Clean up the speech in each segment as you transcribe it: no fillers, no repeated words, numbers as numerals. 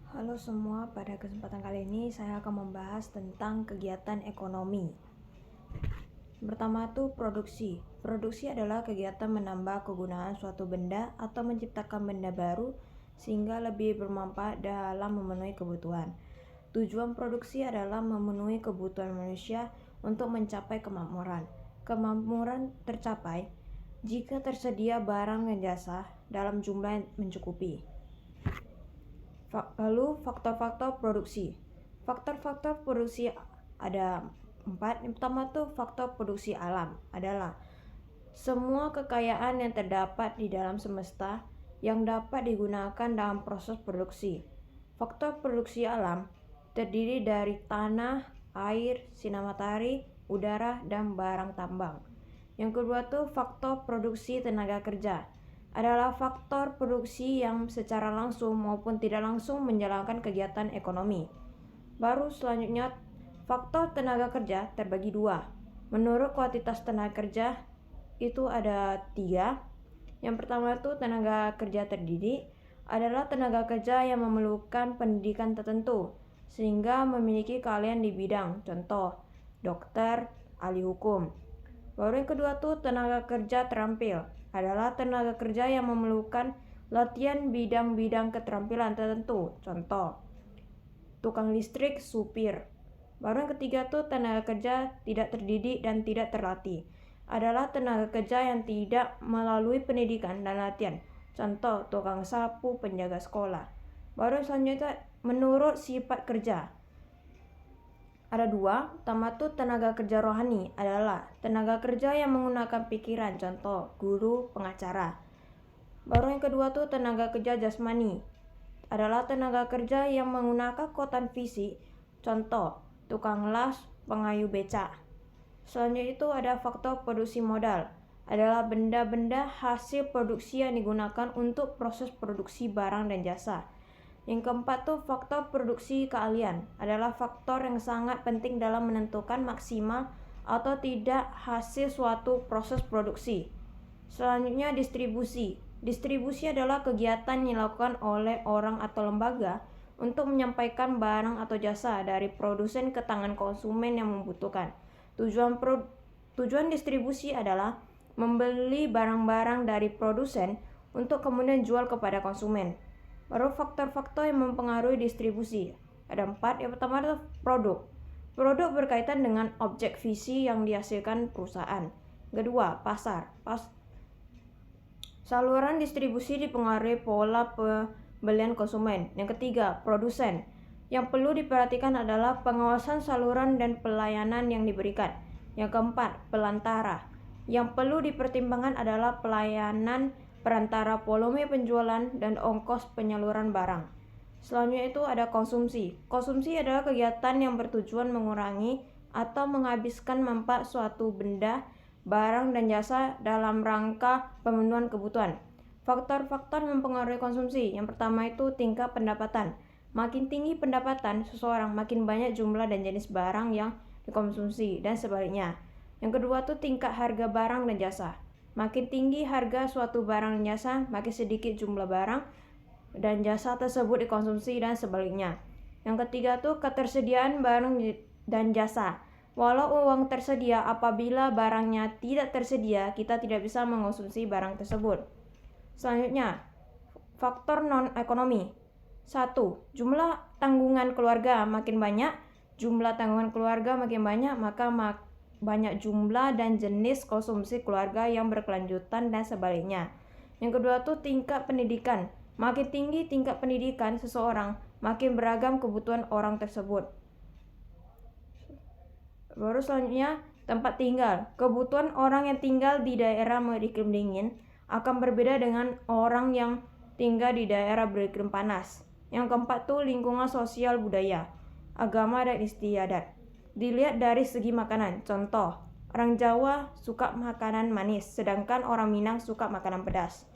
Halo semua, pada kesempatan kali ini saya akan membahas tentang kegiatan ekonomi. Pertama tuh produksi. Produksi adalah kegiatan menambah kegunaan suatu benda atau menciptakan benda baru sehingga lebih bermanfaat dalam memenuhi kebutuhan. Tujuan produksi adalah memenuhi kebutuhan manusia untuk mencapai kemakmuran. Kemakmuran tercapai jika tersedia barang dan jasa dalam jumlah yang mencukupi. Lalu faktor-faktor produksi. Faktor-faktor produksi ada 4. Yang pertama tuh faktor produksi alam adalah semua kekayaan yang terdapat di dalam semesta yang dapat digunakan dalam proses produksi. Faktor produksi alam terdiri dari tanah, air, sinar matahari, udara, dan barang tambang. Yang kedua tuh faktor produksi tenaga kerja adalah faktor produksi yang secara langsung maupun tidak langsung menjalankan kegiatan ekonomi. Baru selanjutnya faktor tenaga kerja terbagi dua. Menurut kuantitas tenaga kerja itu ada 3. Yang pertama itu tenaga kerja terdidik adalah tenaga kerja yang memerlukan pendidikan tertentu sehingga memiliki keahlian di bidang, contoh dokter, ahli hukum. Baru yang kedua tuh tenaga kerja terampil adalah tenaga kerja yang memerlukan latihan bidang-bidang keterampilan tertentu, contoh tukang listrik, supir. Baru yang ketiga tuh tenaga kerja tidak terdidik dan tidak terlatih adalah tenaga kerja yang tidak melalui pendidikan dan latihan, contoh tukang sapu, penjaga sekolah. Baru selanjutnya menurut sifat kerja ada 2. Pertama tuh tenaga kerja rohani adalah tenaga kerja yang menggunakan pikiran, contoh guru, pengacara. Baru yang kedua tuh tenaga kerja jasmani adalah tenaga kerja yang menggunakan kekuatan fisik, contoh tukang las, pengayuh becak. Selanjutnya itu ada faktor produksi modal adalah benda-benda hasil produksi yang digunakan untuk proses produksi barang dan jasa. Yang keempat tuh faktor produksi keahlian adalah faktor yang sangat penting dalam menentukan maksimal atau tidak hasil suatu proses produksi. Selanjutnya distribusi. Distribusi adalah kegiatan yang dilakukan oleh orang atau lembaga untuk menyampaikan barang atau jasa dari produsen ke tangan konsumen yang membutuhkan. Tujuan distribusi adalah membeli barang-barang dari produsen untuk kemudian jual kepada konsumen. Baru faktor-faktor yang mempengaruhi distribusi ada 4. Yang pertama adalah produk. Produk berkaitan dengan objek visi yang dihasilkan perusahaan. Kedua, pasar. Saluran distribusi dipengaruhi pola pembelian konsumen. Yang ketiga, produsen. Yang perlu diperhatikan adalah pengawasan saluran dan pelayanan yang diberikan. Yang keempat, pelantara. Yang perlu dipertimbangkan adalah pelayanan perantara volume penjualan dan ongkos penyaluran barang. Selanjutnya itu ada konsumsi. Konsumsi adalah kegiatan yang bertujuan mengurangi atau menghabiskan manfaat suatu benda, barang, dan jasa dalam rangka pemenuhan kebutuhan. Faktor-faktor yang mempengaruhi konsumsi. Yang pertama itu tingkat pendapatan. Makin tinggi pendapatan seseorang, makin banyak jumlah dan jenis barang yang dikonsumsi dan sebaliknya. Yang kedua itu tingkat harga barang dan jasa. Makin tinggi harga suatu barang dan jasa, makin sedikit jumlah barang dan jasa tersebut dikonsumsi dan sebaliknya. Yang ketiga tuh ketersediaan barang dan jasa. Walau uang tersedia, apabila barangnya tidak tersedia, kita tidak bisa mengonsumsi barang tersebut. Selanjutnya, faktor non-ekonomi. 1. Jumlah tanggungan keluarga makin banyak. Jumlah tanggungan keluarga makin banyak, maka banyak jumlah dan jenis konsumsi keluarga yang berkelanjutan dan sebaliknya. Yang kedua tuh tingkat pendidikan. Makin tinggi tingkat pendidikan seseorang, makin beragam kebutuhan orang tersebut. Baru selanjutnya tempat tinggal. Kebutuhan orang yang tinggal di daerah beriklim dingin akan berbeda dengan orang yang tinggal di daerah beriklim panas. Yang keempat tuh lingkungan sosial budaya, agama, dan istiadat. Dilihat dari segi makanan, contoh orang Jawa suka makanan manis, sedangkan orang Minang suka makanan pedas.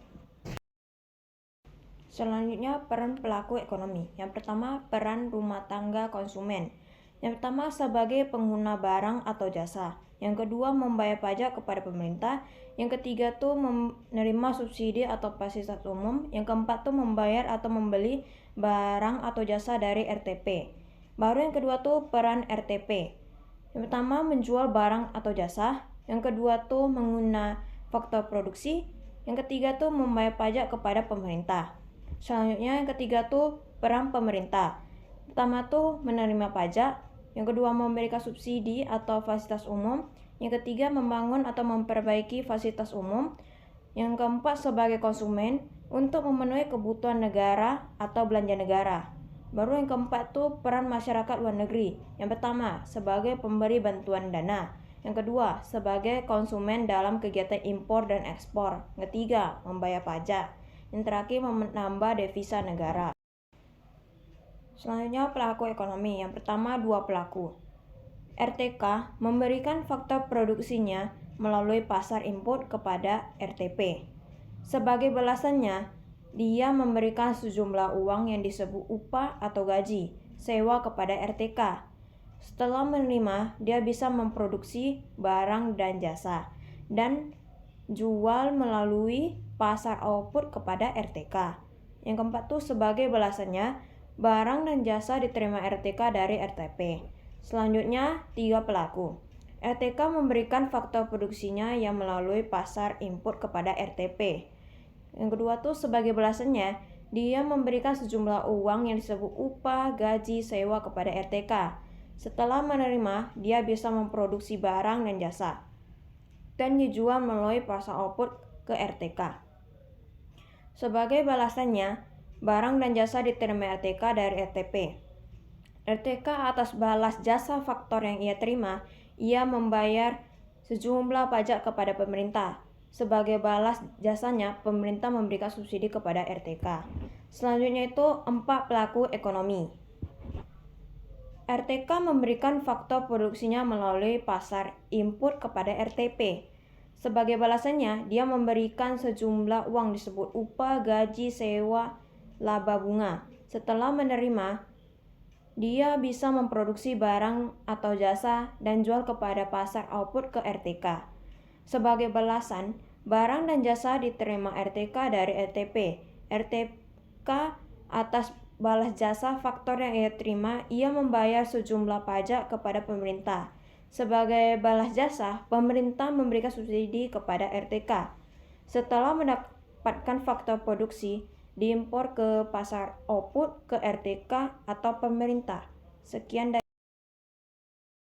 Selanjutnya peran pelaku ekonomi. Yang pertama peran rumah tangga konsumen. Yang pertama sebagai pengguna barang atau jasa. Yang kedua, membayar pajak kepada pemerintah. Yang ketiga tuh menerima subsidi atau fasilitas umum. Yang keempat tuh membayar atau membeli barang atau jasa dari RTP. Baru yang kedua tuh peran RTP. Yang pertama, menjual barang atau jasa. Yang kedua tuh mengguna faktor produksi. Yang ketiga tuh membayar pajak kepada pemerintah. Selanjutnya yang ketiga tuh peran pemerintah. Pertama tuh menerima pajak. Yang kedua, memberikan subsidi atau fasilitas umum. Yang ketiga, membangun atau memperbaiki fasilitas umum. Yang keempat, sebagai konsumen untuk memenuhi kebutuhan negara atau belanja negara. Baru yang keempat tuh peran masyarakat luar negeri. Yang pertama, sebagai pemberi bantuan dana. Yang kedua, sebagai konsumen dalam kegiatan impor dan ekspor. Yang ketiga, membayar pajak. Yang terakhir, menambah devisa negara. Selanjutnya pelaku ekonomi. Yang pertama, dua pelaku. RTK memberikan faktor produksinya melalui pasar input kepada RTP. Sebagai balasannya, dia memberikan sejumlah uang yang disebut upah atau gaji sewa kepada RTK. Setelah menerima, dia bisa memproduksi barang dan jasa dan jual melalui pasar output kepada RTK. Yang keempat tuh sebagai balasannya, barang dan jasa diterima RTK dari RTP. Selanjutnya, tiga pelaku. RTK memberikan faktor produksinya yang melalui pasar input kepada RTP. Yang kedua tuh sebagai balasannya, dia memberikan sejumlah uang yang disebut upah, gaji, sewa kepada RTK. Setelah menerima, dia bisa memproduksi barang dan jasa dan dijual melalui pasar output ke RTK. Sebagai balasannya, barang dan jasa diterima RTK dari RTP. RTK atas balas jasa faktor yang ia terima, ia membayar sejumlah pajak kepada pemerintah. Sebagai balas jasanya, pemerintah memberikan subsidi kepada RTK. Selanjutnya itu 4 pelaku ekonomi. RTK memberikan faktor produksinya melalui pasar input kepada RTP. Sebagai balasannya, dia memberikan sejumlah uang disebut upah, gaji, sewa, laba bunga. Setelah menerima, dia bisa memproduksi barang atau jasa dan jual kepada pasar output ke RTK. Sebagai balasan, barang dan jasa diterima RTK dari RTP. RTK atas balas jasa faktor yang ia terima, ia membayar sejumlah pajak kepada pemerintah. Sebagai balas jasa, pemerintah memberikan subsidi kepada RTK. Setelah mendapatkan faktor produksi, diimpor ke pasar output ke RTK atau pemerintah. Sekian dari